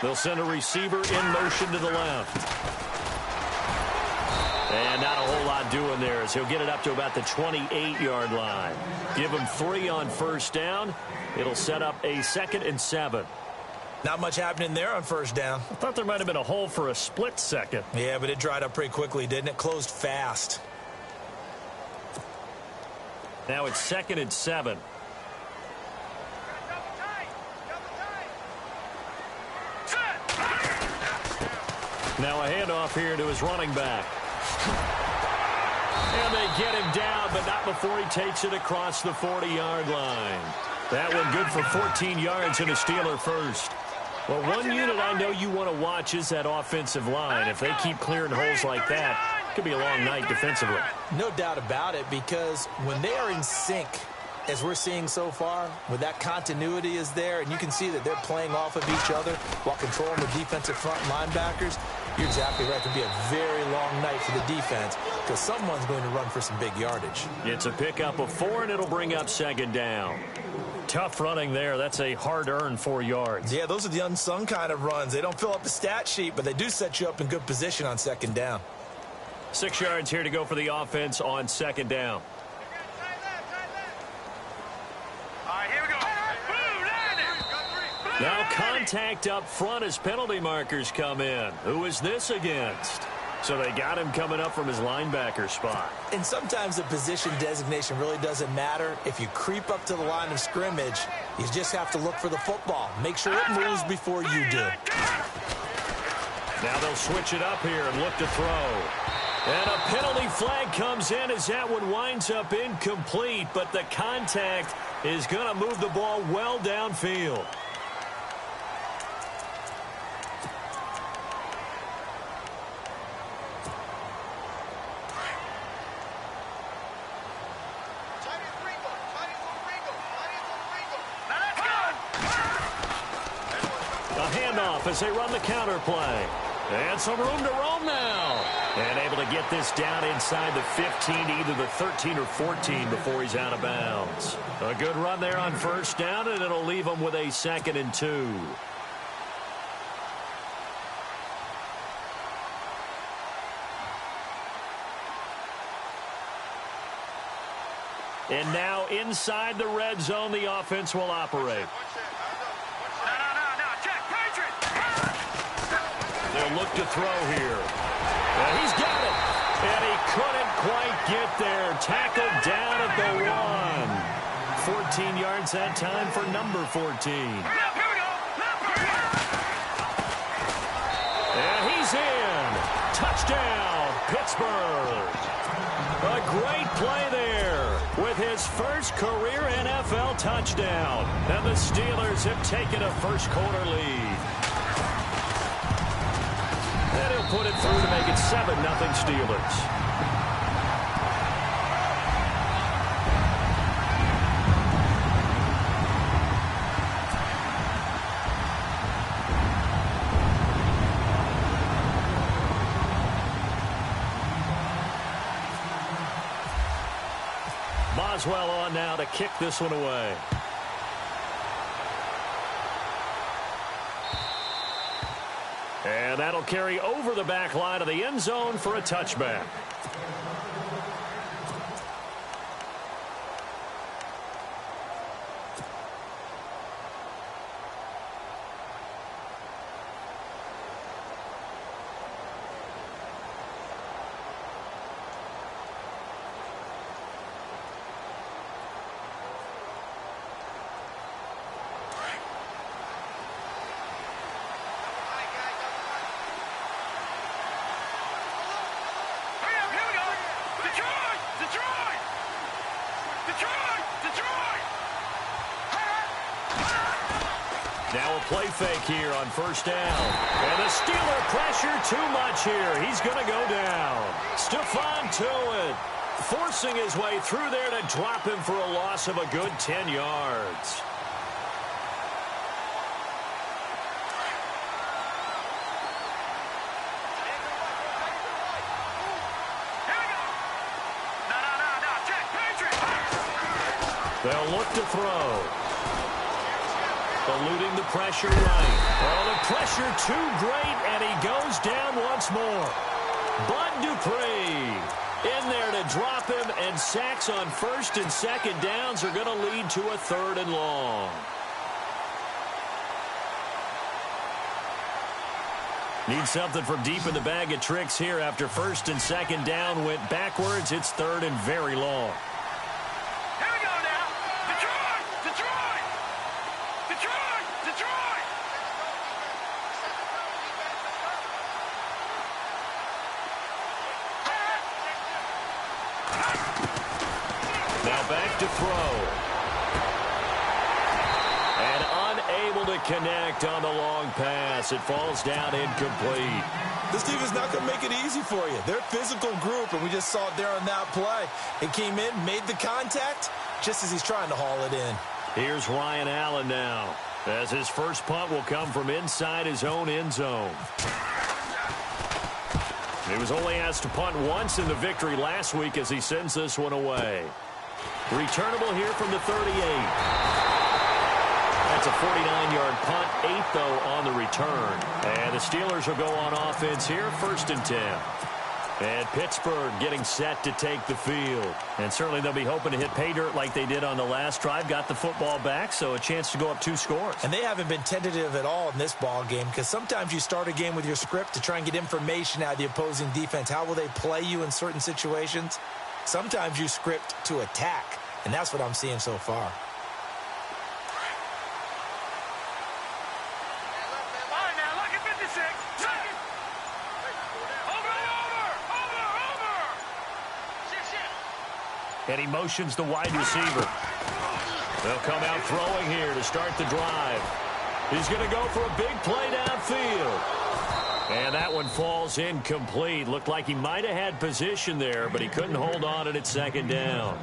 They'll send a receiver in motion to the left. And not a whole lot doing there as he'll get it up to about the 28-yard line. Give him 3 on first down. It'll set up a 2nd and 7. Not much happening there on first down. I thought there might have been a hole for a split second. Yeah, but it dried up pretty quickly, didn't it? Closed fast. Now it's 2nd and 7. Now a handoff here to his running back. And they get him down, but not before he takes it across the 40-yard line. That one good for 14 yards and a Steeler first. Well, one unit I know you want to watch is that offensive line. If they keep clearing holes like that, it could be a long night defensively. No doubt about it, because when they are in sync, as we're seeing so far, when that continuity is there, and you can see that they're playing off of each other while controlling the defensive front linebackers, you're exactly right. It could be a very long night for the defense because someone's going to run for some big yardage. It's a pickup of 4, and it'll bring up 2nd down. Tough running there. That's a hard-earned 4 yards. Yeah, those are the unsung kind of runs. They don't fill up the stat sheet, but they do set you up in good position on 2nd down. 6 yards here to go for the offense on 2nd down. Now contact up front as penalty markers come in. Who is this against? So they got him coming up from his linebacker spot. And sometimes the position designation really doesn't matter. If you creep up to the line of scrimmage, you just have to look for the football. Make sure it moves before you do. Now they'll switch it up here and look to throw. And a penalty flag comes in as that one winds up incomplete, but the contact is going to move the ball well downfield. As they run the counter play. And some room to roam now. And able to get this down inside the 15, either the 13 or 14 before he's out of bounds. A good run there on first down, and it'll leave him with a 2nd and 2. And now inside the red zone, the offense will operate. They'll look to throw here. And he's got it. And he couldn't quite get there. Tackled down at the 1. 14 yards that time for number 14. And he's in. Touchdown, Pittsburgh. A great play there with his first career NFL touchdown. And the Steelers have taken a first-quarter lead. And he'll put it through to make it 7-0 Steelers. Boswell on now to kick this one away. And that'll carry over the back line of the end zone for a touchback. Now a play fake here on first down. And the Steeler pressure too much here. He's going to go down. Stephon Tuitt forcing his way through there to drop him for a loss of a good 10 yards. They'll look to throw. Eluding the pressure right. Oh, the pressure too great, and he goes down once more. Bud Dupree in there to drop him, and sacks on first and second downs are going to lead to a 3rd and long. Need something from deep in the bag of tricks here after first and second down went backwards. It's 3rd and very long. Here we go now. Detroit! Detroit! Detroit! Detroit! Now back to throw. And unable to connect on the long pass. It falls down incomplete. This team is not going to make it easy for you. They're a physical group, and we just saw it there on that play. It came in, made the contact, just as he's trying to haul it in. Here's Ryan Allen now, as his first punt will come from inside his own end zone. He was only asked to punt once in the victory last week as he sends this one away. Returnable here from the 38. That's a 49-yard punt, 8 though on the return. And the Steelers will go on offense here, 1st and 10. And Pittsburgh getting set to take the field. And certainly they'll be hoping to hit pay dirt like they did on the last drive. Got the football back, so a chance to go up 2 scores. And they haven't been tentative at all in this ball game, because sometimes you start a game with your script to try and get information out of the opposing defense. How will they play you in certain situations? Sometimes you script to attack, and that's what I'm seeing so far. And he motions the wide receiver. They'll come out throwing here to start the drive. He's going to go for a big play downfield. And that one falls incomplete. Looked like he might have had position there, but he couldn't hold on it at 2nd down.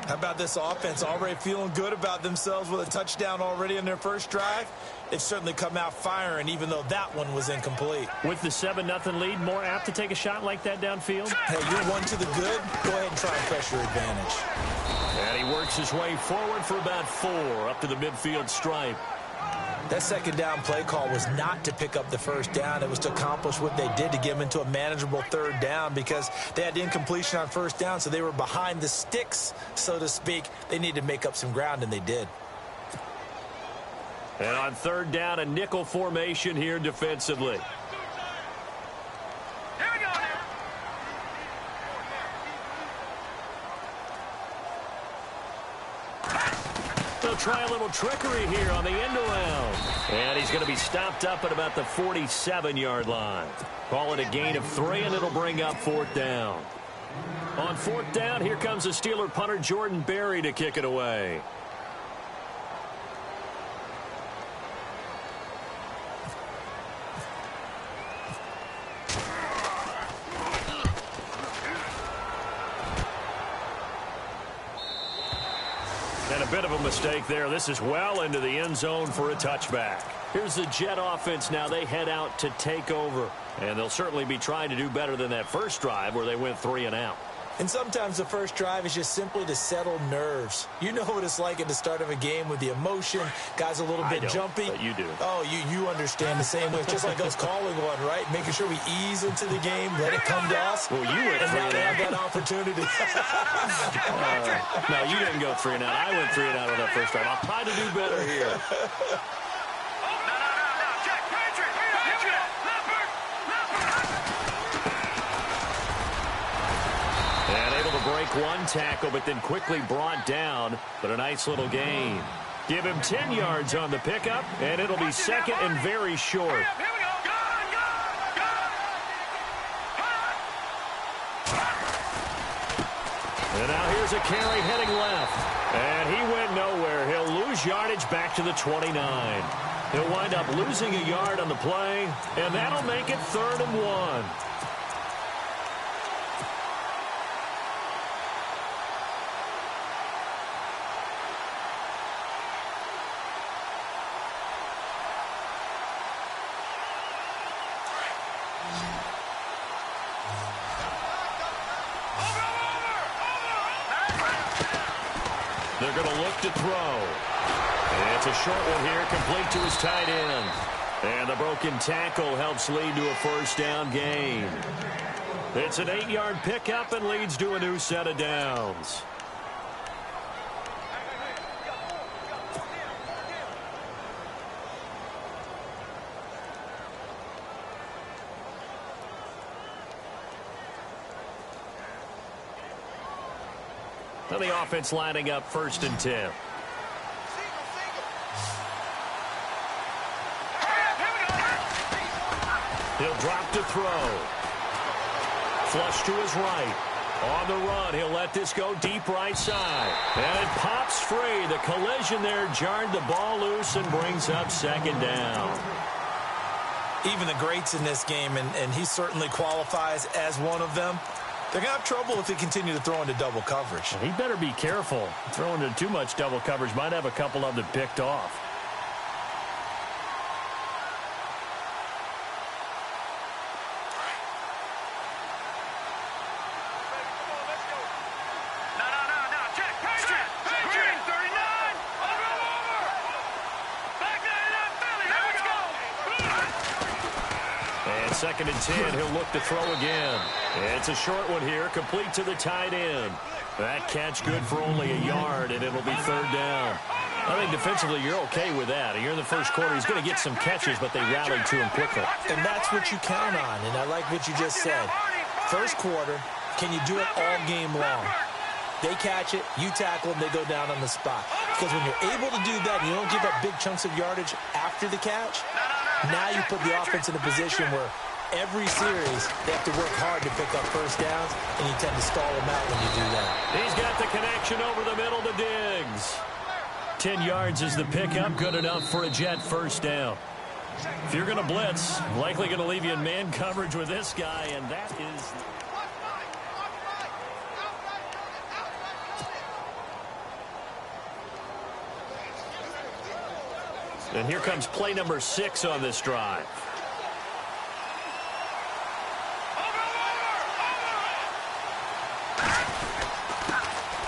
How about this offense already feeling good about themselves with a touchdown already in their first drive? They've certainly come out firing, even though that one was incomplete. With the 7-0 lead, more apt to take a shot like that downfield? Hey, you're one to the good. Go ahead and try and press your advantage. And he works his way forward for about 4 up to the midfield stripe. That 2nd down play call was not to pick up the 1st down. It was to accomplish what they did to get them into a manageable 3rd down, because they had incompletion on 1st down, so they were behind the sticks, so to speak. They needed to make up some ground, and they did. And on 3rd down, a nickel formation here defensively. Here we go now. They'll try a little trickery here on the end around. And he's going to be stopped up at about the 47-yard line. Call it a gain of 3, and it'll bring up 4th down. On 4th down, here comes the Steeler punter Jordan Berry to kick it away. And a bit of a mistake there. This is well into the end zone for a touchback. Here's the Jet offense now. They head out to take over. And they'll certainly be trying to do better than that first drive where they went 3 and out. And sometimes the first drive is just simply to settle nerves. You know what it's like at the start of a game with the emotion. Guys a little bit jumpy. But you do. Oh, you understand the same way. It's just like us calling one, right? Making sure we ease into the game, let it come to us. Well, you went 3 and and now out. they have that opportunity. No, you didn't go 3 and out. I went 3 and out on that first drive. I'll try to do better here. And able to break one tackle, but then quickly brought down. But a nice little gain. Give him 10 yards on the pickup, and it'll be 2nd and very short. And now here's a carry heading left. And he went nowhere. He'll lose yardage back to the 29. He'll wind up losing a yard on the play, and that'll make it 3rd and 1. They're going to look to throw. It's a short one here, complete to his tight end. And the broken tackle helps lead to a first down gain. It's an 8-yard pickup and leads to a new set of downs. And the offense lining up 1st and 10. He'll drop to throw. Flush to his right. On the run, he'll let this go deep right side. And it pops free. The collision there jarred the ball loose and brings up 2nd down. Even the greats in this game, and he certainly qualifies as one of them, they're going to have trouble if they continue to throw into double coverage. He better be careful. Throwing into too much double coverage might have a couple of them picked off. Second and 10, he'll look to throw again. It's a short one here, complete to the tight end. That catch good for only a yard, and it'll be 3rd down. I think defensively you're okay with that. You're in the first quarter. He's going to get some catches, but they rallied to him quickly. And that's what you count on, and I like what you just said. First quarter, can you do it all game long? They catch it, you tackle them, they go down on the spot. Because when you're able to do that, and you don't give up big chunks of yardage after the catch, now you put the offense in a position where every series, they have to work hard to pick up first downs, and you tend to stall them out when you do that. He's got the connection over the middle to Diggs. 10 yards is the pickup, good enough for a Jet first down. If you're going to blitz, likely going to leave you in man coverage with this guy, and that is... And here comes play number 6 on this drive.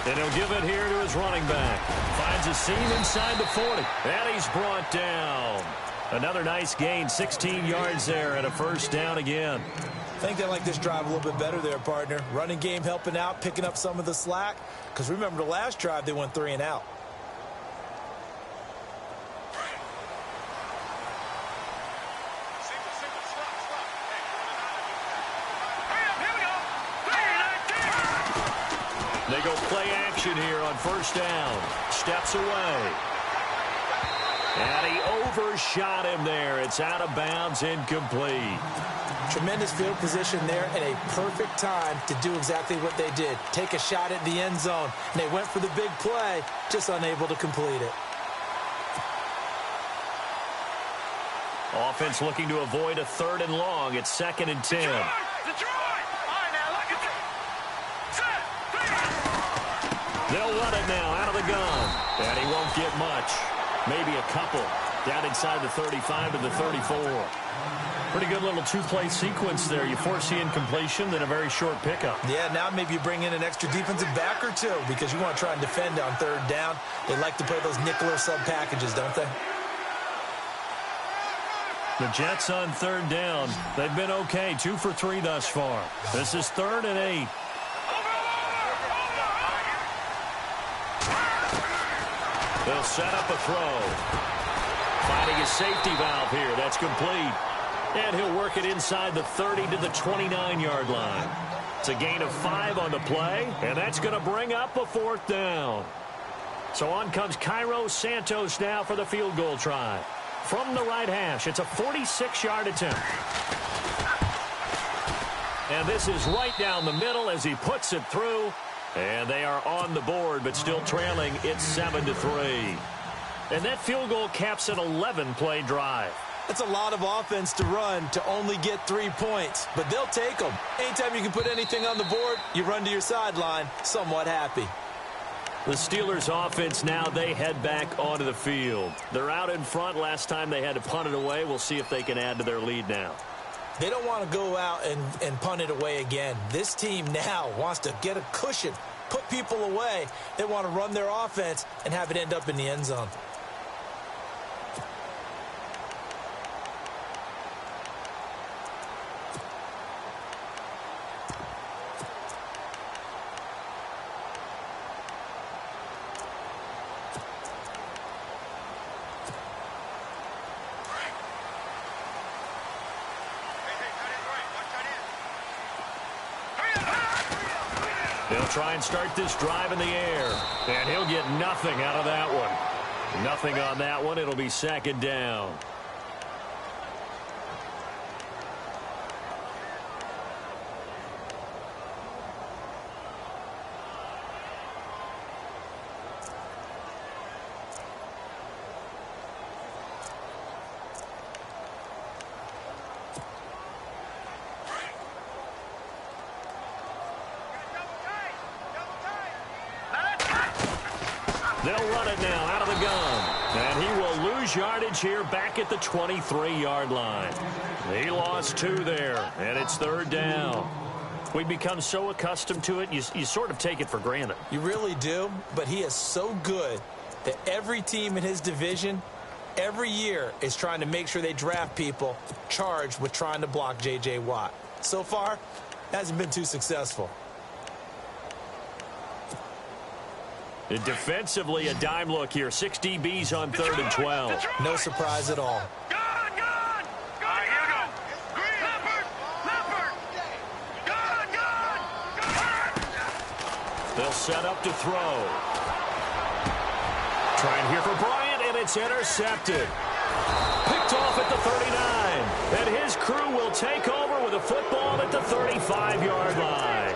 And he'll give it here to his running back. Finds a seam inside the 40. And he's brought down. Another nice gain, 16 yards there, and a first down again. I think they like this drive a little bit better there, partner. Running game helping out, picking up some of the slack. Because remember, the last drive, they went 3 and out. They go play action here on first down. Steps away. And he overshot him there. It's out of bounds, incomplete. Tremendous field position there and a perfect time to do exactly what they did. Take a shot at the end zone. And they went for the big play, just unable to complete it. Offense looking to avoid a 3rd and long. It's 2nd and 10. They'll run it now out of the gun. And he won't get much. Maybe a couple. Down inside the 35 to the 34. Pretty good little 2-play sequence there. You force the incompletion, then a very short pickup. Yeah, now maybe you bring in an extra defensive back or two because you want to try and defend on 3rd down. They like to play those nickel or sub packages, don't they? The Jets on 3rd down. They've been okay. 2 for 3 thus far. This is 3rd and 8. They'll set up a throw. Finding a safety valve here. That's complete. And he'll work it inside the 30 to the 29-yard line. It's a gain of 5 on the play, and that's going to bring up a 4th down. So on comes Cairo Santos now for the field goal try. From the right hash, it's a 46-yard attempt. And this is right down the middle as he puts it through. And they are on the board, but still trailing. It's 7-3. And that field goal caps an 11-play drive. That's a lot of offense to run to only get 3 points, but they'll take them. Anytime you can put anything on the board, you run to your sideline somewhat happy. The Steelers offense now, they head back onto the field. They're out in front. Last time they had to punt it away. We'll see if they can add to their lead now. They don't want to go out and punt it away again. This team now wants to get a cushion, put people away. They want to run their offense and have it end up in the end zone. try and start this drive in the air. And he'll get nothing out of that one. Nothing on that one. It'll be second down. They'll run it now out of the gun. And he will lose yardage here back at the 23-yard line. He lost 2 there, and it's third down. We become so accustomed to it, you sort of take it for granted. You really do, but he is so good that every team in his division every year is trying to make sure they draft people charged with trying to block J.J. Watt. So far, hasn't been too successful. Defensively, a dime look here. 6 DBs on 3rd and 12. No surprise at all. Gone! Gone! Gone! Here we go! Leopard! Leopard! Gone! They'll set up to throw. Trying here for Bryant, and it's intercepted. Picked off at the 39. And his crew will take over with a football at the 35-yard line.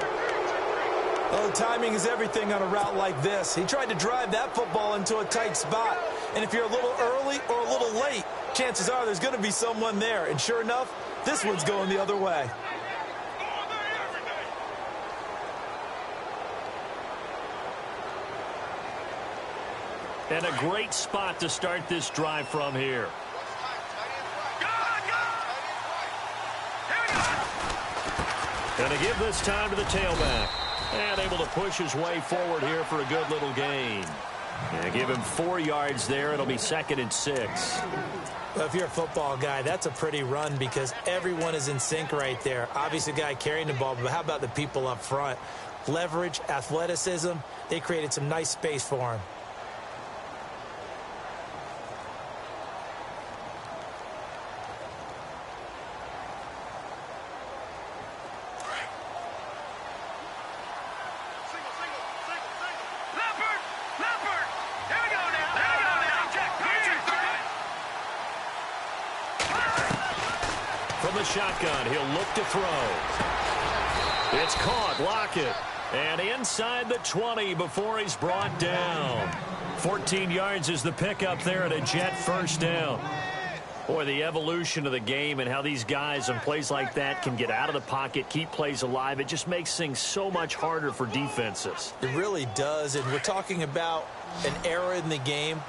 Oh, timing is everything on a route like this. He tried to drive that football into a tight spot. And if you're a little early or a little late, chances are there's going to be someone there. And sure enough, this one's going the other way. And a great spot to start this drive from here. Going to give this time to the tailback. And able to push his way forward here for a good little gain. And give him 4 yards there. It'll be 2nd and 6. Well, if you're a football guy, that's a pretty run because everyone is in sync right there. Obviously, the guy carrying the ball, but how about the people up front? Leverage, athleticism, they created some nice space for him. From the shotgun, he'll look to throw. It's caught. Lockett. And inside the 20 before he's brought down. 14 yards is the pickup there at a Jet first down. Boy, the evolution of the game and how these guys on plays like that can get out of the pocket, keep plays alive, it just makes things so much harder for defenses. It really does, and we're talking about an era in the game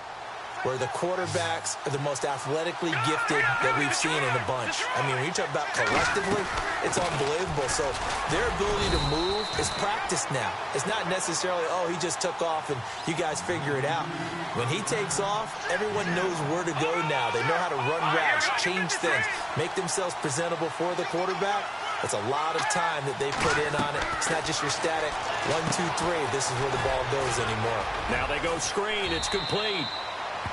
where the quarterbacks are the most athletically gifted that we've seen in a bunch. I mean, when you talk about collectively, it's unbelievable. So their ability to move is practiced now. It's not necessarily, oh, he just took off and you guys figure it out. When he takes off, everyone knows where to go now. They know how to run routes, change things, make themselves presentable for the quarterback. It's a lot of time that they put in on it. It's not just your static 1, 2, 3. This is where the ball goes anymore. Now they go screen. It's complete.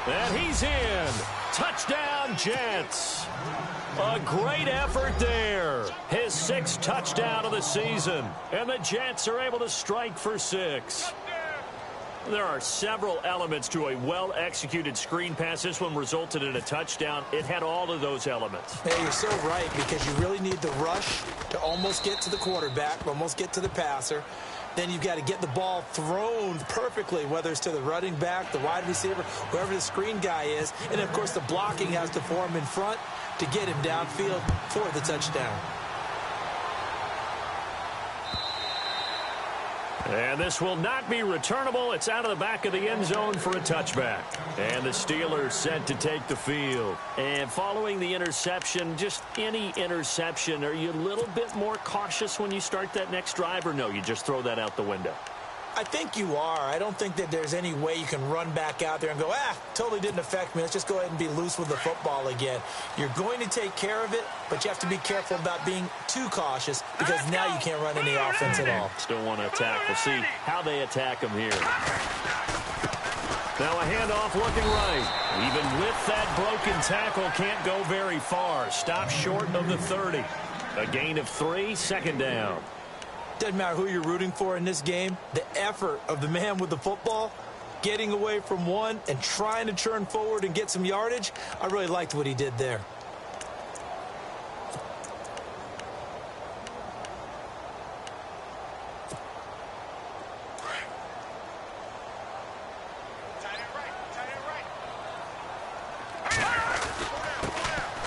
And he's in. Touchdown, Jets. A great effort there. His 6th touchdown of the season. And the Jets are able to strike for 6. There are several elements to a well-executed screen pass. This one resulted in a touchdown. It had all of those elements. Hey, you're so right because you really need the rush to almost get to the quarterback, almost get to the passer. Then you've got to get the ball thrown perfectly, whether it's to the running back, the wide receiver, whoever the screen guy is. And, of course, the blocking has to form in front to get him downfield for the touchdown. And this will not be returnable. It's out of the back of the end zone for a touchback. And the Steelers set to take the field. And following the interception, just any interception, are you a little bit more cautious when you start that next drive, or no, you just throw that out the window? I think you are. I don't think that there's any way you can run back out there and go, totally didn't affect me. Let's just go ahead and be loose with the football again. You're going to take care of it, but you have to be careful about being too cautious because now you can't run any offense at all. Still want to attack. We'll see how they attack him here. Now a handoff looking right. Even with that broken tackle, can't go very far. Stop short of the 30. A gain of 3, 2nd down. Doesn't matter who you're rooting for in this game. The effort of the man with the football, getting away from one and trying to turn forward and get some yardage, I really liked what he did there.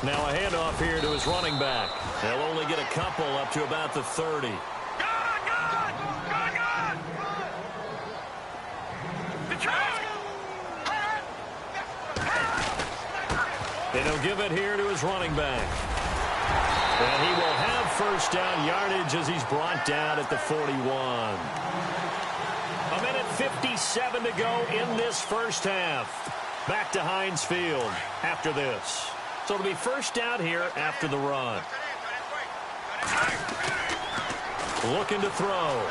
Now a handoff here to his running back. They'll only get a couple up to about the 30. And he'll give it here to his running back. And he will have first down yardage as he's brought down at the 41. A minute 57 to go in this first half. Back to Heinz Field after this. So it'll be first down here after the run. Looking to throw.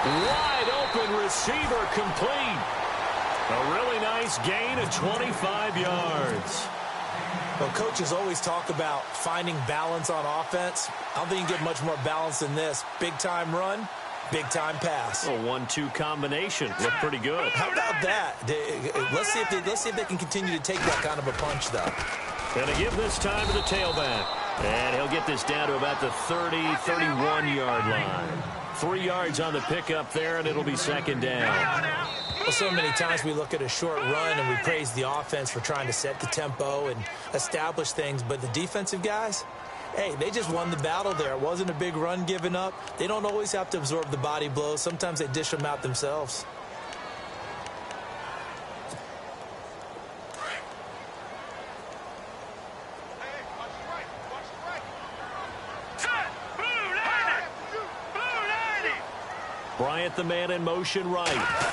Wide open receiver complete. A really nice gain of 25 yards. Well, coaches always talk about finding balance on offense. I don't think you can get much more balance than this. Big-time run, big-time pass. A 1-2 combination. Looked pretty good. How about that? Let's see if they can continue to take that kind of a punch, though. Going to give this time to the tailback. And he'll get this down to about the 30, 31-yard line. 3 yards on the pickup there, and it'll be second down. Well, so many times we look at a short run and we praise the offense for trying to set the tempo and establish things, but the defensive guys, hey, they just won the battle there. It wasn't a big run given up. They don't always have to absorb the body blows. Sometimes they dish them out themselves. Bryant, the man in motion right.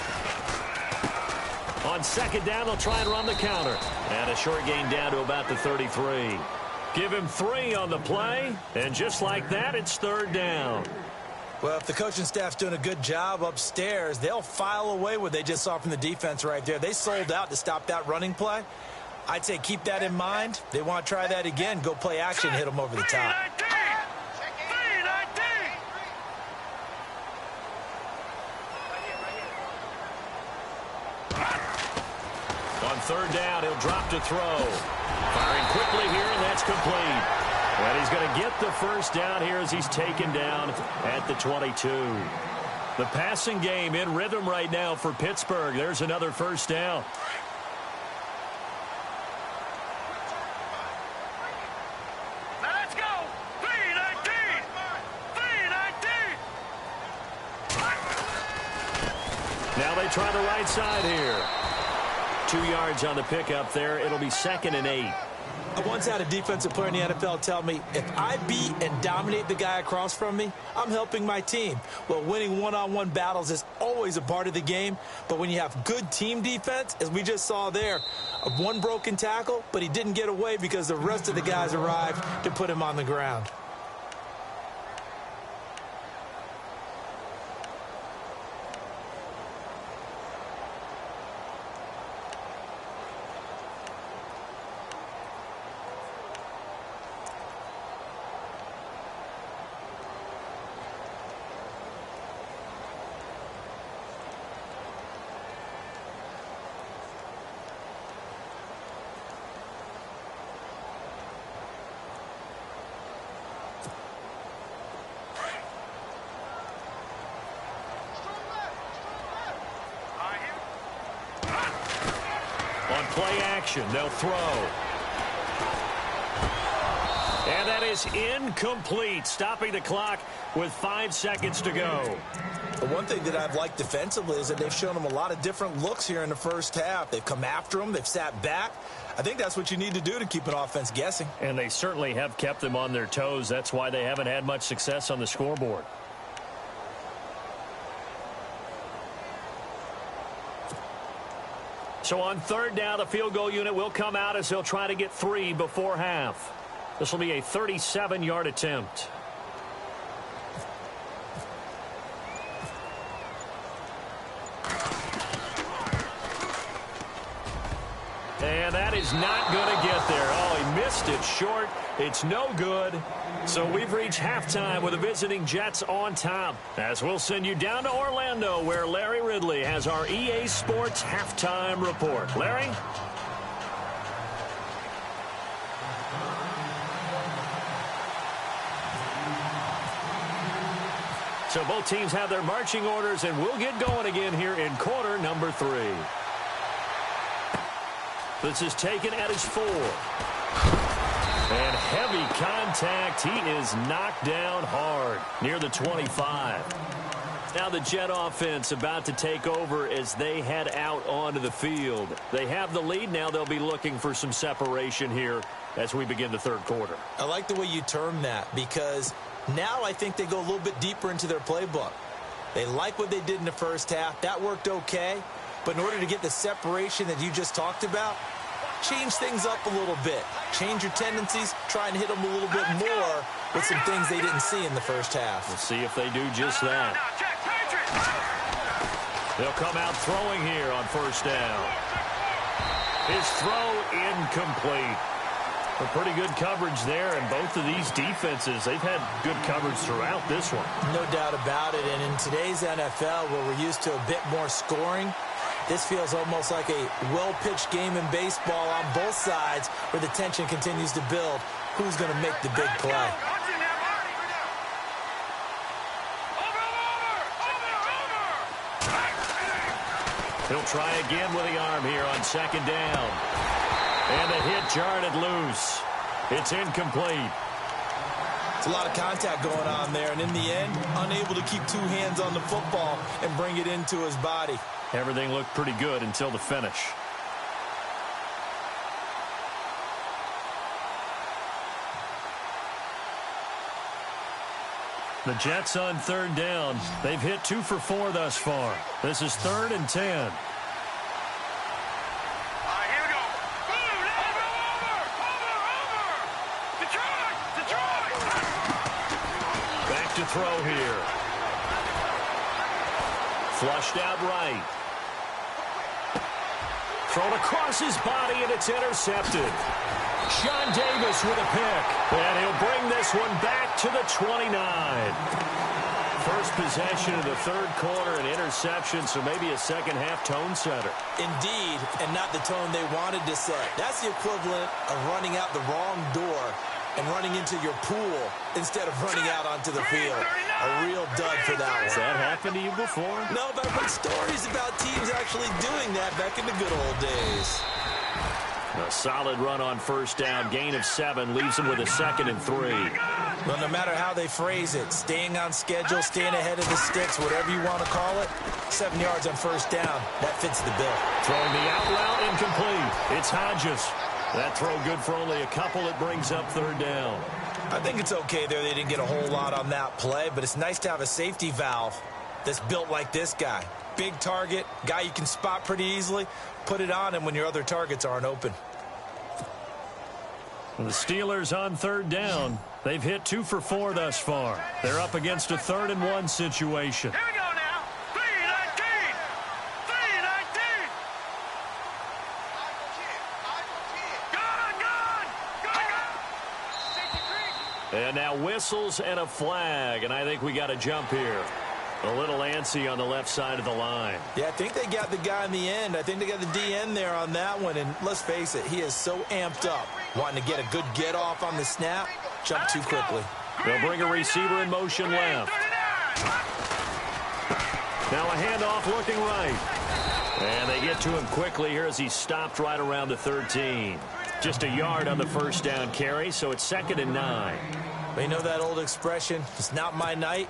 On second down, they'll try and run the counter. And a short gain down to about the 33. Give him 3 on the play. And just like that, it's third down. Well, if the coaching staff's doing a good job upstairs, they'll file away what they just saw from the defense right there. They sold out to stop that running play. I'd say keep that in mind. They want to try that again. Go play action, hit them over the top. On third down, he'll drop to throw. Firing quickly here, and that's complete. And he's going to get the first down here as he's taken down at the 22. The passing game in rhythm right now for Pittsburgh. There's another first down. Let's go! 319! 319! Now they try the right side here. 2 yards on the pickup there. It'll be second and 8. I once had a defensive player in the NFL tell me, if I beat and dominate the guy across from me, I'm helping my team. Well, winning one-on-one battles is always a part of the game, but when you have good team defense, as we just saw there, one broken tackle, but he didn't get away because the rest of the guys arrived to put him on the ground. On play action, they'll throw. And that is incomplete, stopping the clock with 5 seconds to go. The one thing that I've liked defensively is that they've shown them a lot of different looks here in the first half. They've come after them. They've sat back. I think that's what you need to do to keep an offense guessing. And they certainly have kept them on their toes. That's why they haven't had much success on the scoreboard. So on third down, the field goal unit will come out as they'll try to get 3 before half. This will be a 37-yard attempt. And that is not going to get there. Oh, he missed it short, It's no good. So we've reached halftime with the visiting Jets on top. As we'll send you down to Orlando, where Larry Ridley has our EA Sports halftime report. Larry? So both teams have their marching orders, and we'll get going again here in quarter number 3. This is taken at his 4. And heavy contact. He is knocked down hard near the 25. Now the Jet offense about to take over as they head out onto the field. They have the lead. Now they'll be looking for some separation here as we begin the third quarter. I like the way you term that, because now I think they go a little bit deeper into their playbook. They like what they did in the first half. That worked okay. But in order to get the separation that you just talked about, change things up a little bit. Change your tendencies. Try and hit them a little bit more with some things they didn't see in the first half. We'll see if they do just that. They'll come out throwing here on first down. His throw incomplete. A pretty good coverage there, and both of these defenses, they've had good coverage throughout this one. No doubt about it, and in today's NFL, where we're used to a bit more scoring, this feels almost like a well-pitched game in baseball on both sides where the tension continues to build. Who's going to make the big play? He'll try again with the arm here on second down. And the hit jarred it loose. It's incomplete. It's a lot of contact going on there, and in the end, unable to keep two hands on the football and bring it into his body. Everything looked pretty good until the finish. The Jets on third down. They've hit 2 for 4 thus far. This is 3rd and 10. Back to throw here. Flushed out right. Thrown across his body, and it's intercepted. Sean Davis with a pick. And he'll bring this one back to the 29. First possession of the third quarter, an interception, so maybe a second-half tone setter. Indeed, and not the tone they wanted to set. That's the equivalent of running out the wrong door and running into your pool instead of running out onto the field. A real dud for that one. Has that happened to you before? No, but I've heard stories about teams actually doing that back in the good old days. A solid run on first down. Gain of 7 leaves him with a 2nd and 3. Well, no matter how they phrase it, staying on schedule, staying ahead of the sticks, whatever you want to call it, 7 yards on first down, that fits the bill. Throwing the out route, incomplete. It's Hodges. That throw good for only a couple. It brings up third down. I think it's okay there. They didn't get a whole lot on that play, but it's nice to have a safety valve that's built like this guy. Big target, guy you can spot pretty easily. Put it on him when your other targets aren't open. The Steelers on third down. They've hit 2 for 4 thus far. They're up against a 3rd and 1 situation. Here we go now. 3-19. 3-19. Gone. And now whistles and a flag, and I think we got a jump here. A little antsy on the left side of the line. Yeah, I think they got the guy in the end. I think they got the DN there on that one, and let's face it, he is so amped up, wanting to get a good get-off on the snap, jump too quickly. They'll bring a receiver in motion left. Now a handoff looking right. And they get to him quickly here as he stopped right around the 13. Just a yard on the first down carry, so it's 2nd and 9. But you know that old expression, it's not my night?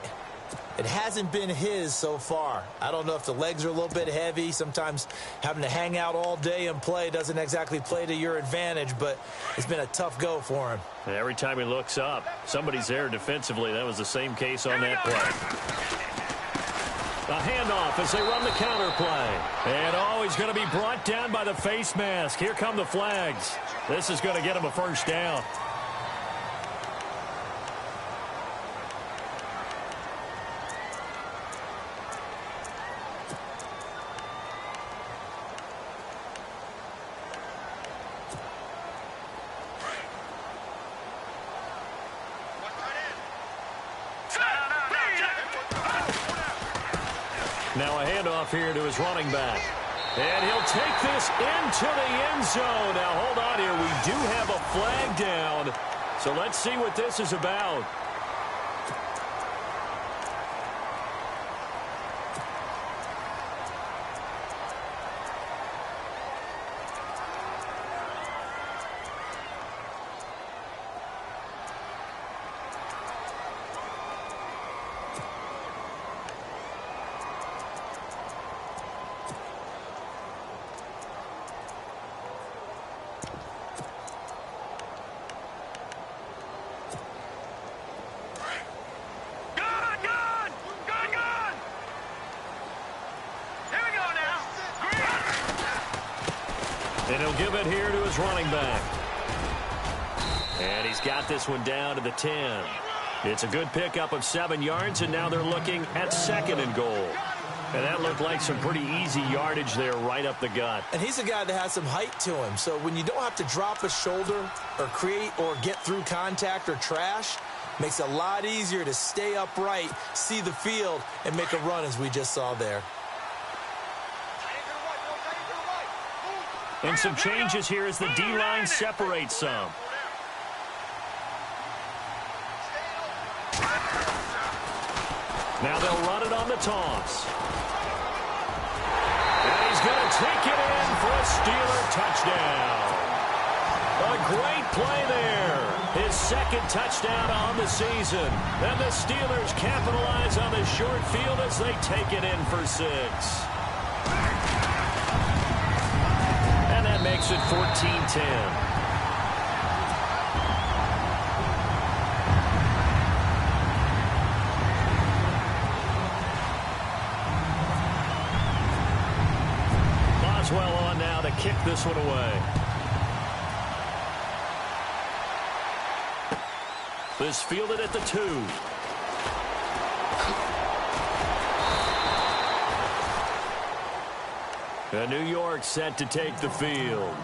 It hasn't been his so far. I don't know if the legs are a little bit heavy. Sometimes having to hang out all day and play doesn't exactly play to your advantage, but it's been a tough go for him. And every time he looks up, somebody's there defensively. That was the same case on that play. A handoff as they run the counter play. And he's going to be brought down by the face mask. Here come the flags. This is going to get him a first down. Now a handoff here to his running back. And he'll take this into the end zone. Now, hold on here. We do have a flag down. So let's see what this is about. And he'll give it here to his running back. And he's got this one down to the 10. It's a good pickup of 7 yards, and now they're looking at 2nd and goal. And that looked like some pretty easy yardage there right up the gut. And he's a guy that has some height to him, so when you don't have to drop a shoulder or create or get through contact or trash, makes it a lot easier to stay upright, see the field, and make a run as we just saw there. And some changes here as the D-line separates some. Now they'll run it on the toss. And he's going to take it in for a Steeler touchdown. A great play there. His 2nd touchdown on the season. And the Steelers capitalize on the short field as they take it in for 6. And that makes it 14-10. Boswell on now to kick this one away. This fielded at the 2. And New York set to take the field.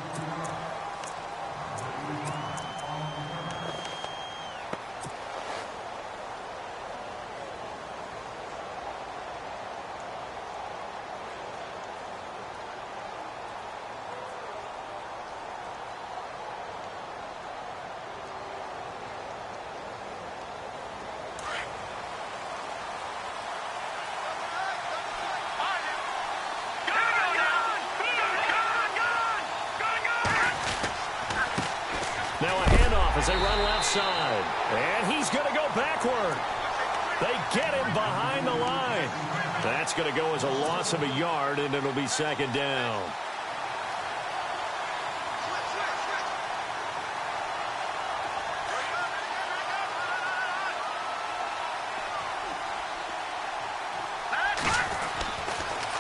Now a handoff as they run left side. And he's going to go backward. They get him behind the line. That's going to go as a loss of a yard, and it'll be 2nd down.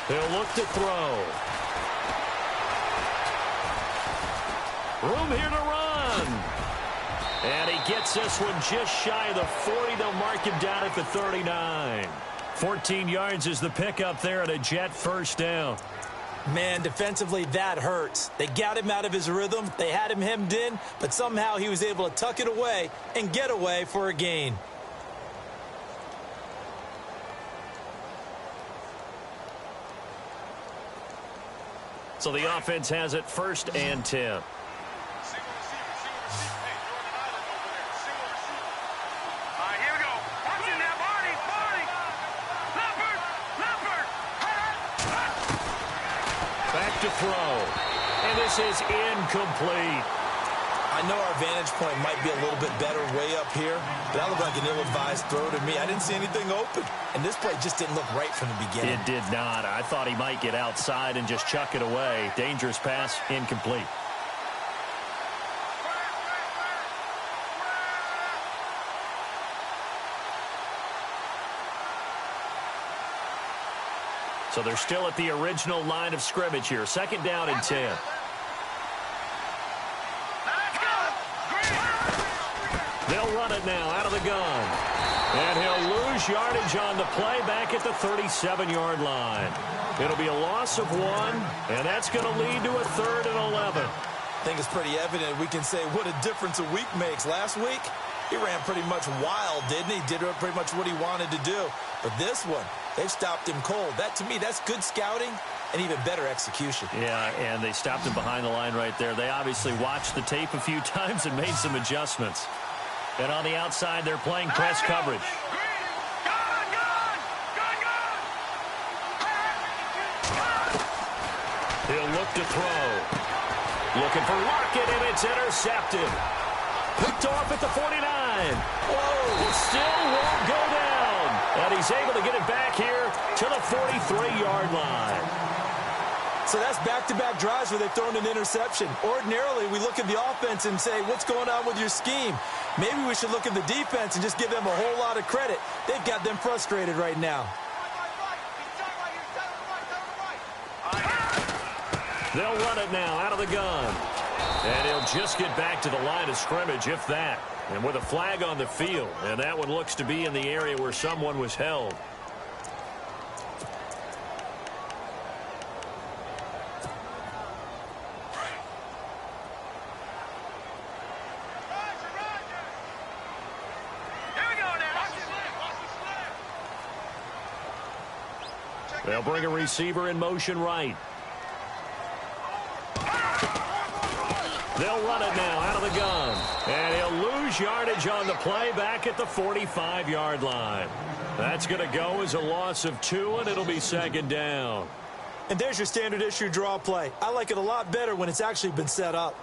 He'll look to throw. Room here to run. And he gets this one just shy of the 40. They'll mark him down at the 39. 14 yards is the pickup there at a Jet 1st down. Man, defensively, that hurts. They got him out of his rhythm. They had him hemmed in, but somehow he was able to tuck it away and get away for a gain. So the offense has it 1st and 10. Back to throw. And this is incomplete. I know our vantage point might be a little bit better way up here, but that looked like an ill-advised throw to me. I didn't see anything open, and this play just didn't look right from the beginning. It did not. I thought he might get outside and just chuck it away. Dangerous pass, incomplete. So they're still at the original line of scrimmage here. 2nd down and 10. They'll run it now out of the gun. And he'll lose yardage on the play back at the 37-yard line. It'll be a loss of 1, and that's going to lead to a 3rd and 11. I think it's pretty evident. We can say what a difference a week makes. Last week, he ran pretty much wild, didn't he? Did pretty much what he wanted to do. But this one, they've stopped him cold. That, to me, that's good scouting and even better execution. Yeah, and they stopped him behind the line right there. They obviously watched the tape a few times and made some adjustments. And on the outside, they're playing press coverage. He'll look to throw. Looking for Lockett, and it's intercepted. Picked off at the 49. Whoa, still won't go down. And he's able to get it back here to the 43-yard line. So that's back-to-back drives where they've thrown an interception. Ordinarily, we look at the offense and say, what's going on with your scheme? Maybe we should look at the defense and just give them a whole lot of credit. They've got them frustrated right now. They'll run it now out of the gun. And he'll just get back to the line of scrimmage, if that. And with a flag on the field. And that one looks to be in the area where someone was held. They'll bring a receiver in motion right. They'll run it now out of the gun. And he'll lose yardage on the play back at the 45-yard line. That's going to go as a loss of 2, and it'll be second down. And there's your standard issue draw play. I like it a lot better when it's actually been set up.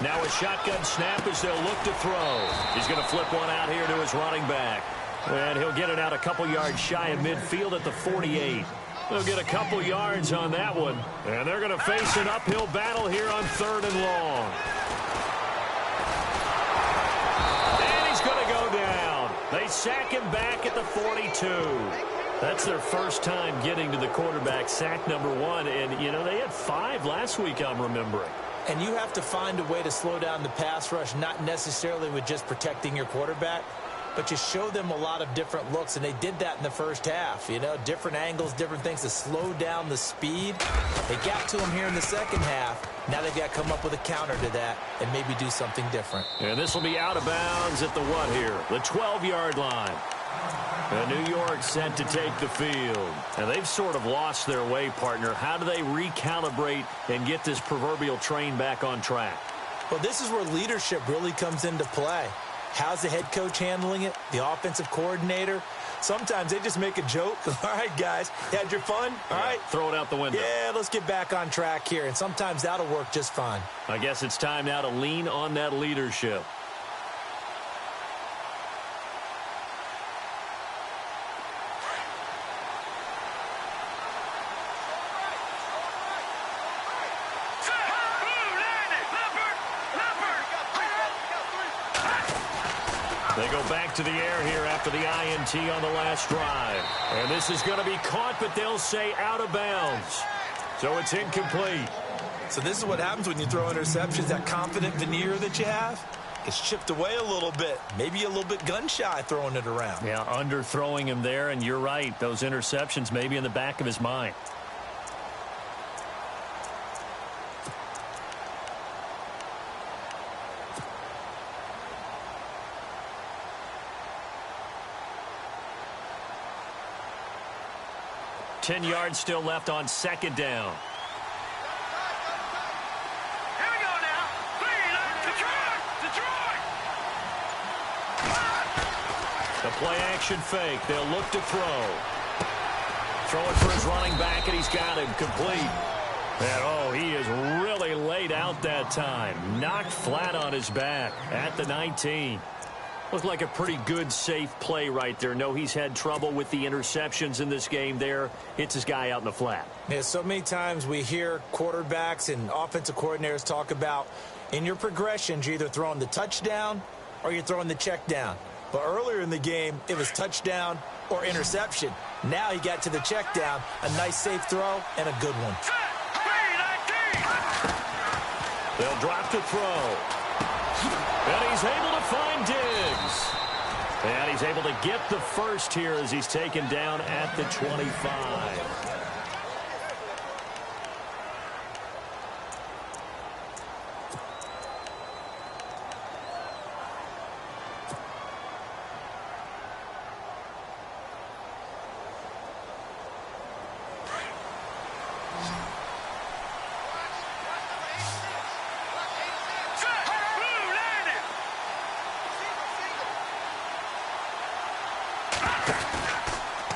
Now a shotgun snap as they'll look to throw. He's going to flip one out here to his running back. And he'll get it out a couple yards shy of midfield at the 48. They'll get a couple yards on that one. And they're going to face an uphill battle here on 3rd and long. And he's going to go down. They sack him back at the 42. That's their first time getting to the quarterback, sack number 1. And, you know, they had 5 last week, I'm remembering. And you have to find a way to slow down the pass rush, not necessarily with just protecting your quarterback, but you show them a lot of different looks, and they did that in the first half. You know, different angles, different things to slow down the speed. They got to him here in the second half. Now they've got to come up with a counter to that and maybe do something different. And this will be out of bounds at the what here? The 12-yard line. And New York set to take the field. And they've sort of lost their way, partner. How do they recalibrate and get this proverbial train back on track? Well, this is where leadership really comes into play. How's the head coach handling it? The offensive coordinator? Sometimes they just make a joke. All right, guys, you had your fun? All right. Throw it out the window. Yeah, let's get back on track here. And sometimes that'll work just fine. I guess it's time now to lean on that leadership. They go back to the air here after the INT on the last drive. And this is going to be caught, but they'll say out of bounds. So it's incomplete. So this is what happens when you throw interceptions. That confident veneer that you have gets chipped away a little bit. Maybe a little bit gun-shy throwing it around. Yeah, underthrowing him there, and you're right. Those interceptions may be in the back of his mind. Ten yards still left on second down. Here we go now. Detroit! The play action fake. They'll look to throw. Throwing for his running back, and he's got him complete. And, oh, he is really laid out that time. Knocked flat on his back at the 19. Looked like a pretty good, safe play right there. No, he's had trouble with the interceptions in this game there. Hits his guy out in the flat. Yeah, so many times we hear quarterbacks and offensive coordinators talk about in your progressions, you're either throwing the touchdown or you're throwing the check down. But earlier in the game, it was touchdown or interception. Now he got to the check down, a nice safe throw, and a good one. They'll drop to throw. And he's able to find Diggs. And he's able to get the first here as he's taken down at the 25.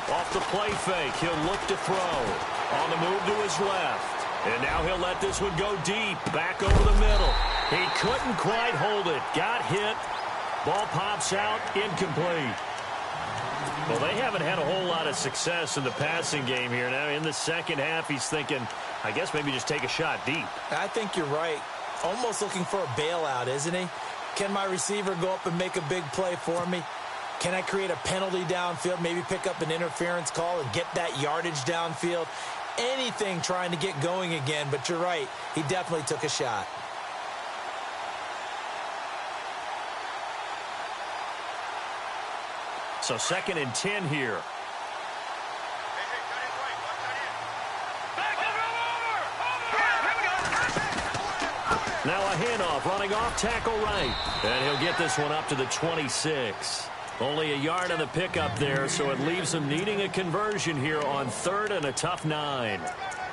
Off the play fake, he'll look to throw. On the move to his left. And now he'll let this one go deep, back over the middle. He couldn't quite hold it. Got hit. Ball pops out, incomplete. Well, they haven't had a whole lot of success in the passing game here. Now, in the second half, he's thinking, I guess maybe just take a shot deep. I think you're right. Almost looking for a bailout, isn't he? Can my receiver go up and make a big play for me? Can I create a penalty downfield, maybe pick up an interference call and get that yardage downfield? Anything trying to get going again, but you're right. He definitely took a shot. So 2nd and 10 here. Now a handoff, running off tackle right. And he'll get this one up to the 26. Only a yard on the pickup there, so it leaves him needing a conversion here on 3rd and a tough 9.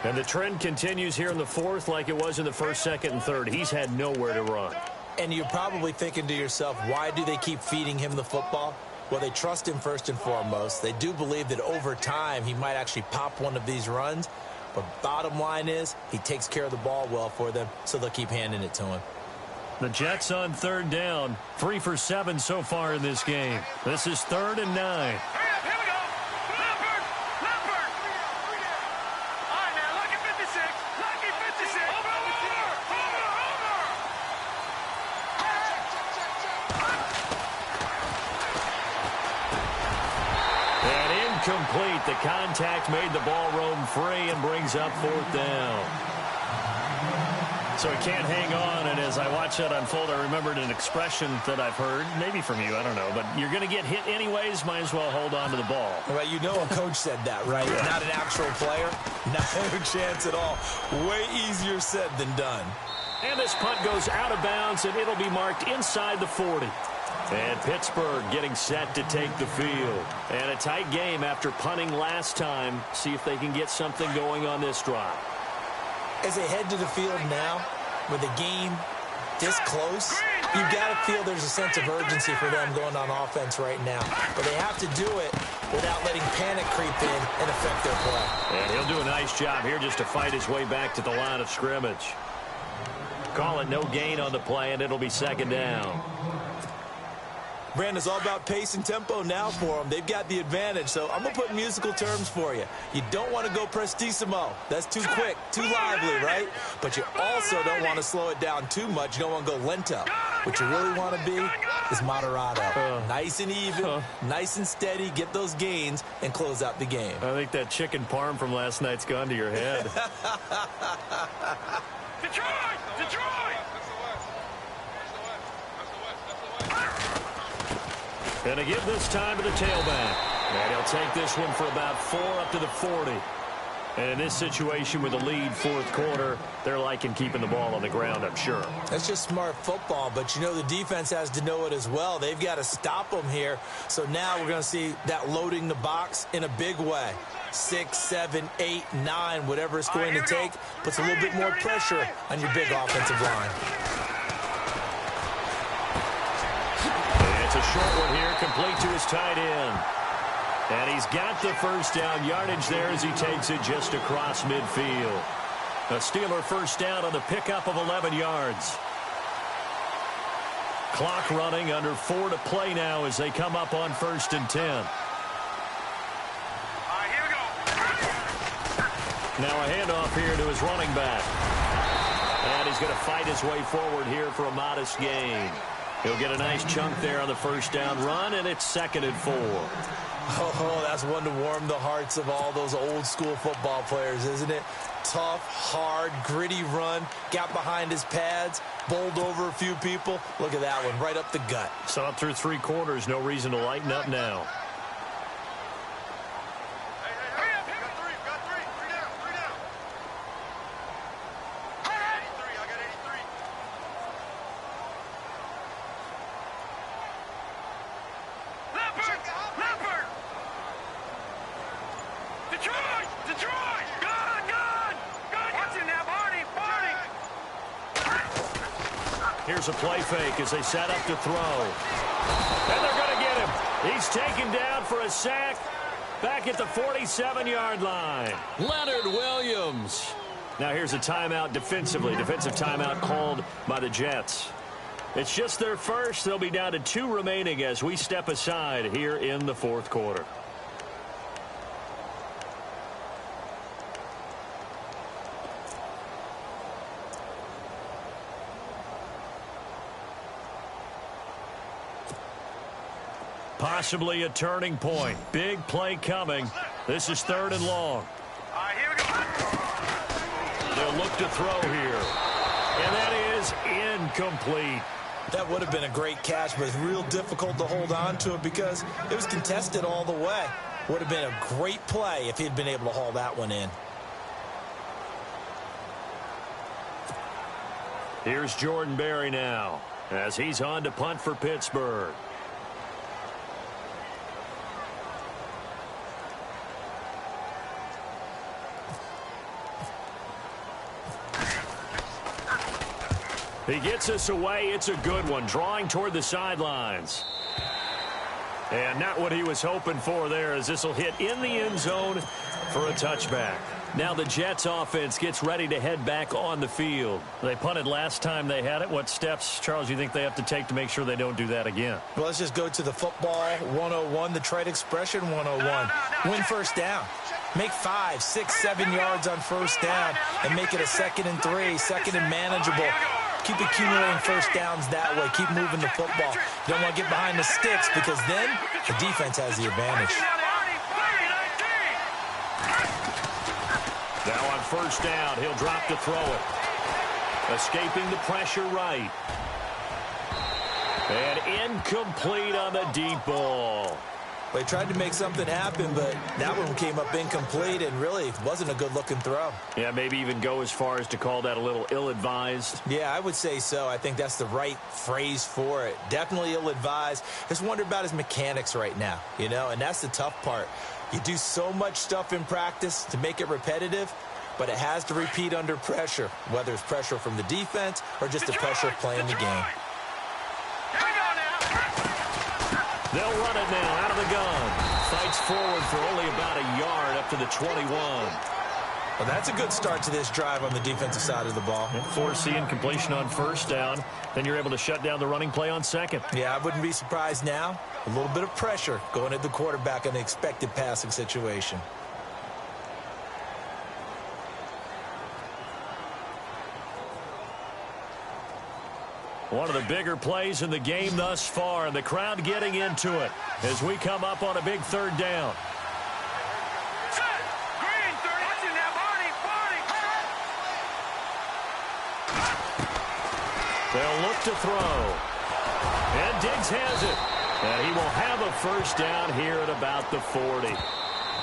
And the trend continues here in the 4th like it was in the 1st, 2nd, and 3rd. He's had nowhere to run. And you're probably thinking to yourself, why do they keep feeding him the football? Well, they trust him first and foremost. They do believe that over time he might actually pop one of these runs. But bottom line is he takes care of the ball well for them, so they'll keep handing it to him. The Jets on 3rd down. 3 for 7 so far in this game. This is 3rd and 9. Here we go. Leopard. All right, now, lucky 56. Lucky 56. Over. And incomplete. The contact made the ball roam free and brings up 4th down. So he can't hang on, and as I watch that unfold, I remembered an expression that I've heard, maybe from you, I don't know, but you're going to get hit anyways, might as well hold on to the ball. Well, you know a coach said that, right? Yeah. Not an actual player. Not a chance at all. Way easier said than done. And this punt goes out of bounds, and it'll be marked inside the 40. And Pittsburgh getting set to take the field. And a tight game after punting last time. See if they can get something going on this drive. As they head to the field now, with the game this close, you've got to feel there's a sense of urgency for them going on offense right now. But they have to do it without letting panic creep in and affect their play. And he'll do a nice job here just to fight his way back to the line of scrimmage. Call it no gain on the play, and it'll be 2nd down. Brandon, it's all about pace and tempo now for them. They've got the advantage, so I'm going to put musical terms for you. You don't want to go prestissimo. That's too quick, too lively, right? But you also don't want to slow it down too much. You don't want to go lento. What you really want to be is moderato. Nice and even, nice and steady, get those gains, and close out the game. I think that chicken parm from last night's gone to your head. Detroit! Detroit! And to give this time to the tailback. And he'll take this one for about 4 up to the 40. And in this situation with a lead 4th quarter, they're liking keeping the ball on the ground, I'm sure. That's just smart football, but you know the defense has to know it as well. They've got to stop them here. So now we're going to see that loading the box in a big way. 6, 7, 8, 9, whatever it's going to take, puts a little bit more pressure on your big offensive line. It's a short one here, complete to his tight end. And he's got the first down yardage there as he takes it just across midfield. A Steeler first down on the pickup of 11 yards. Clock running, under 4 to play now as they come up on 1st and 10. Here we go. Now a handoff here to his running back. And he's going to fight his way forward here for a modest gain. He'll get a nice chunk there on the first down run, and it's 2nd and 4. Oh, that's one to warm the hearts of all those old school football players, isn't it? tough, hard, gritty run. Got behind his pads, bowled over a few people. Look at that one, right up the gut. So up through 3 quarters, no reason to lighten up now. Here's a play fake as they set up to throw. And they're going to get him. He's taken down for a sack back at the 47-yard line. Leonard Williams. Now here's a timeout defensively. Defensive timeout called by the Jets. It's just their first. They'll be down to 2 remaining as we step aside here in the 4th quarter. Possibly a turning point. Big play coming. This is 3rd and long. Here we go. They'll look to throw here. And that is incomplete. That would have been a great catch, but it's real difficult to hold on to it because it was contested all the way. Would have been a great play if he'd been able to haul that one in. Here's Jordan Berry now as he's on to punt for Pittsburgh. He gets us away. It's a good one, drawing toward the sidelines. And not what he was hoping for there, as this will hit in the end zone for a touchback. Now the Jets offense gets ready to head back on the field. They punted last time they had it. What steps, Charles, you think they have to take to make sure they don't do that again? Well, let's just go to the football 101, the trade expression 101. Win first down. Make 5, 6, 7 yards on first down and make it a 2nd and 3, 2nd and manageable. Keep accumulating first downs that way. Keep moving the football. You don't want to get behind the sticks because then the defense has the advantage. Now on first down, he'll drop to throw it. Escaping the pressure right. And incomplete on the deep ball. They tried to make something happen, but that one came up incomplete and really wasn't a good-looking throw. Yeah, maybe even go as far as to call that a little ill-advised. Yeah, I would say so. I think that's the right phrase for it. Definitely ill-advised. Just wonder about his mechanics right now, you know, and that's the tough part. You do so much stuff in practice to make it repetitive, but it has to repeat under pressure, whether it's pressure from the defense or just the pressure of playing the game. They'll run it now out of the gun. Fights forward for only about a yard up to the 21. Well, that's a good start to this drive on the defensive side of the ball. Forcing completion on first down. Then you're able to shut down the running play on second. Yeah, I wouldn't be surprised now. A little bit of pressure going at the quarterback in the expected passing situation. One of the bigger plays in the game thus far, and the crowd getting into it as we come up on a big 3rd down. Green, 30. Watching now, Barney. They'll look to throw. And Diggs has it. And he will have a first down here at about the 40.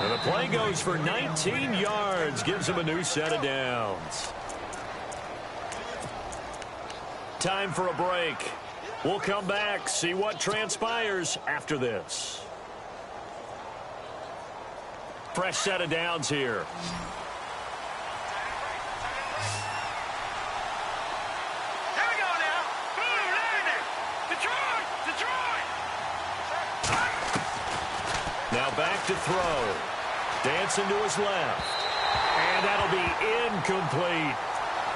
And the play goes for 19 yards, gives him a new set of downs. Time for a break. We'll come back, see what transpires after this. Fresh set of downs here. Here we go now. Boom, landed. Detroit. Now back to throw. Dancing to his left. And that'll be incomplete.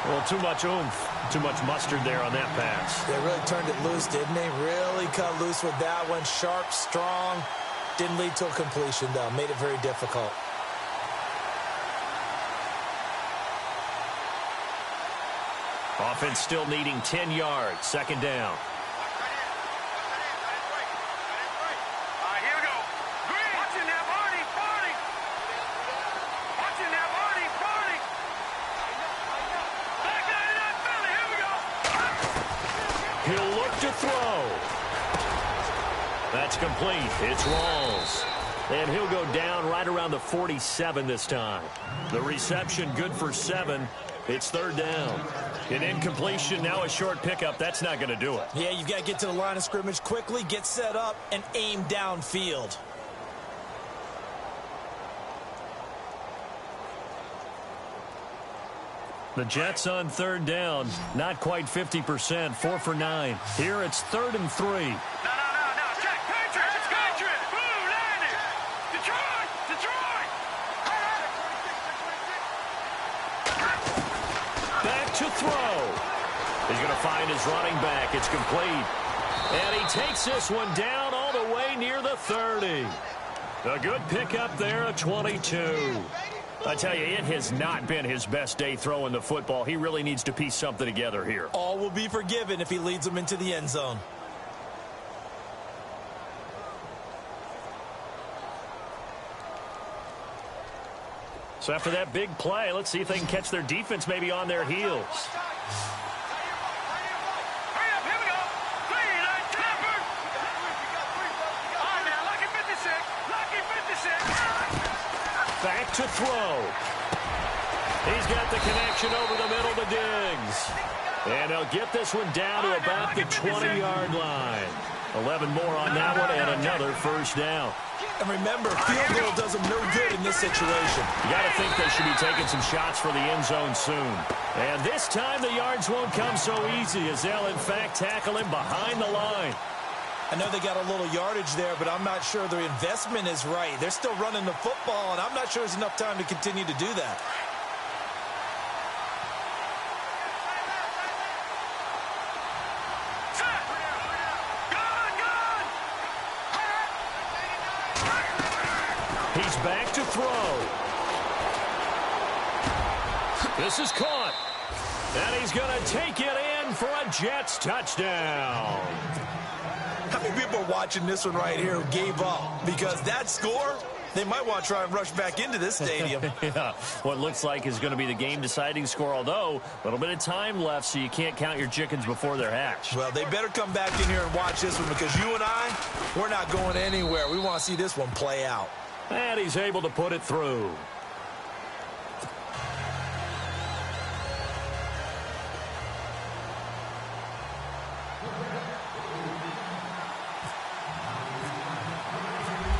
Well, too much oomph, too much mustard there on that pass. They really turned it loose, didn't they? Really cut loose with that one. Sharp, strong. Didn't lead to a completion, though. Made it very difficult. Offense still needing 10 yards. 2nd down. Here we go. Green. Watching now, Barney. Watching now, Barney. That's complete. It's Rawls. And he'll go down right around the 47 this time. The reception good for 7. It's third down. An incompletion, now a short pickup. That's not going to do it. Yeah, you've got to get to the line of scrimmage quickly, get set up, and aim downfield. The Jets on third down. Not quite 50%. 4 for 9. Here it's 3rd and 3. No. Check. Patriots. Blue landing. Detroit. Back to throw. He's going to find his running back. It's complete. And he takes this one down all the way near the 30. A good pickup there, a 22. I tell you, it has not been his best day throwing the football. He really needs to piece something together here. All will be forgiven if he leads them into the end zone. So after that big play, let's see if they can catch their defense maybe on their heels. Hurry up, here we go. Snapper. All right, now, lucky 56. Back to throw. He's got the connection over the middle to Diggs. And he'll get this one down to about the 20-yard line. 11 more on that one and another first down. And remember, field goal does them no good in this situation. You got to think they should be taking some shots for the end zone soon. And this time the yards won't come so easy as they'll, in fact, tackle him behind the line. I know they got a little yardage there, but I'm not sure their investment is right. They're still running the football, and I'm not sure there's enough time to continue to do that. He's back to throw. This is caught. And he's going to take it in for a Jets touchdown. How many people are watching this one right here who gave up? Because that score, they might want to try and rush back into this stadium. Yeah, what looks like is going to be the game-deciding score, although a little bit of time left, so you can't count your chickens before they're hatched. Well, they better come back in here and watch this one because you and I, we're not going anywhere. We want to see this one play out. And he's able to put it through.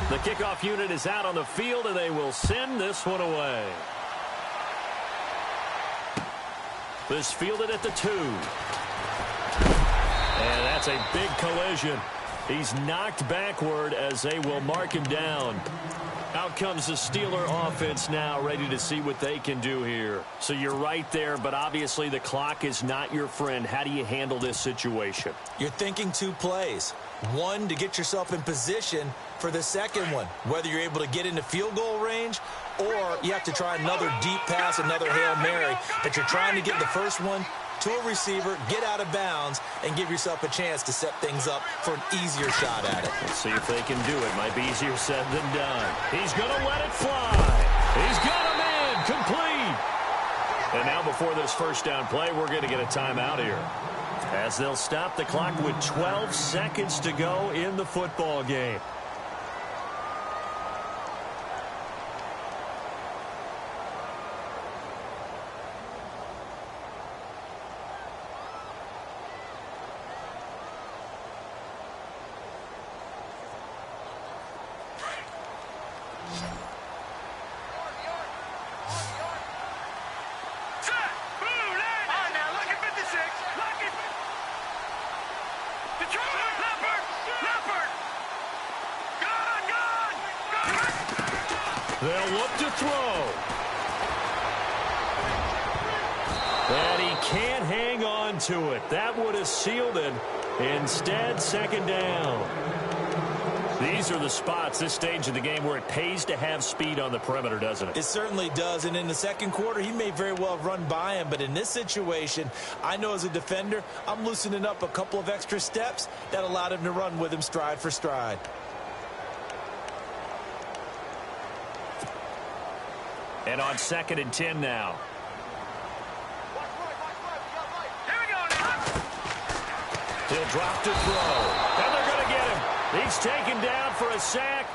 The kickoff unit is out on the field, and they will send this one away. This fielded at the 2. And that's a big collision. He's knocked backward as they will mark him down. Out comes the Steeler offense now, ready to see what they can do here. So you're right there, but obviously the clock is not your friend. How do you handle this situation? You're thinking 2 plays. One, to get yourself in position for the second one, whether you're able to get into field goal range or you have to try another deep pass, another Hail Mary. But you're trying to get the first one to a receiver, get out of bounds, and give yourself a chance to set things up for an easier shot at it. Let's see if they can do it. Might be easier said than done. He's going to let it fly. He's got him in. Complete. And now before this first down play, we're going to get a timeout here, as they'll stop the clock with 12 seconds to go in the football game. They'll look to throw. And he can't hang on to it. That would have sealed it. Instead, second down. These are the spots, this stage of the game, where it pays to have speed on the perimeter, doesn't it? It certainly does. And in the second quarter, he may very well have run by him. But in this situation, I know as a defender, I'm loosening up a couple of extra steps that allowed him to run with him stride for stride. And on 2nd and 10 now. Here we go now. He'll drop to throw. And they're going to get him. He's taken down for a sack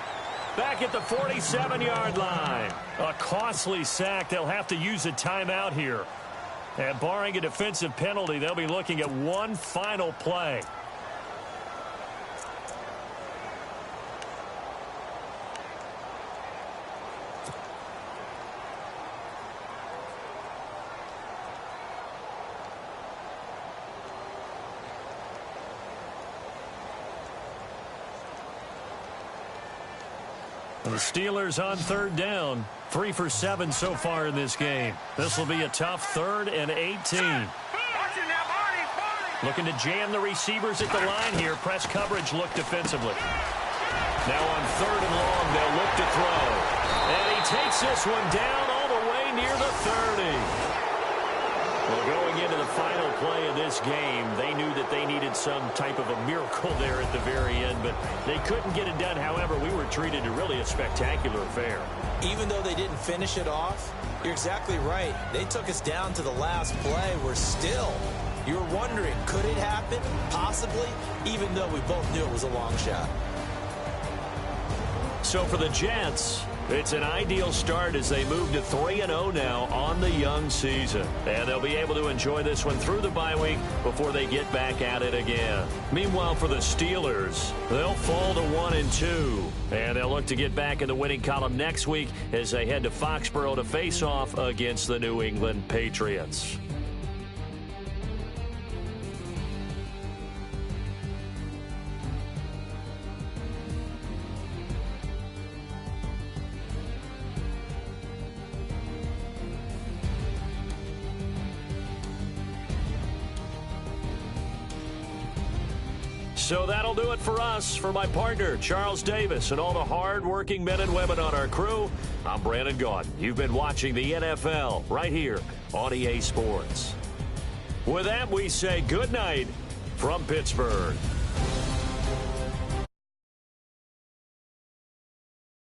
back at the 47-yard line. A costly sack. They'll have to use a timeout here. And barring a defensive penalty, they'll be looking at one final play. The Steelers on third down. 3 for 7 so far in this game. This will be a tough 3rd and 18. Looking to jam the receivers at the line here. Press coverage look defensively. Now on 3rd and long, they'll look to throw. And he takes this one down all the way near the 30. Well, going into the final play of this game, they knew that they needed some type of a miracle there at the very end, but they couldn't get it done. However, we were treated to really a spectacular affair. Even though they didn't finish it off, you're exactly right. They took us down to the last play. We're still, you're wondering, could it happen? Possibly, even though we both knew it was a long shot. So for the Jets, it's an ideal start as they move to 3-0 now on the young season. And they'll be able to enjoy this one through the bye week before they get back at it again. Meanwhile, for the Steelers, they'll fall to 1-2. And they'll look to get back in the winning column next week as they head to Foxborough to face off against the New England Patriots. So that'll do it for us. For my partner, Charles Davis, and all the hard-working men and women on our crew, I'm Brandon Gaudin. You've been watching the NFL right here on EA Sports. With that, we say good night from Pittsburgh.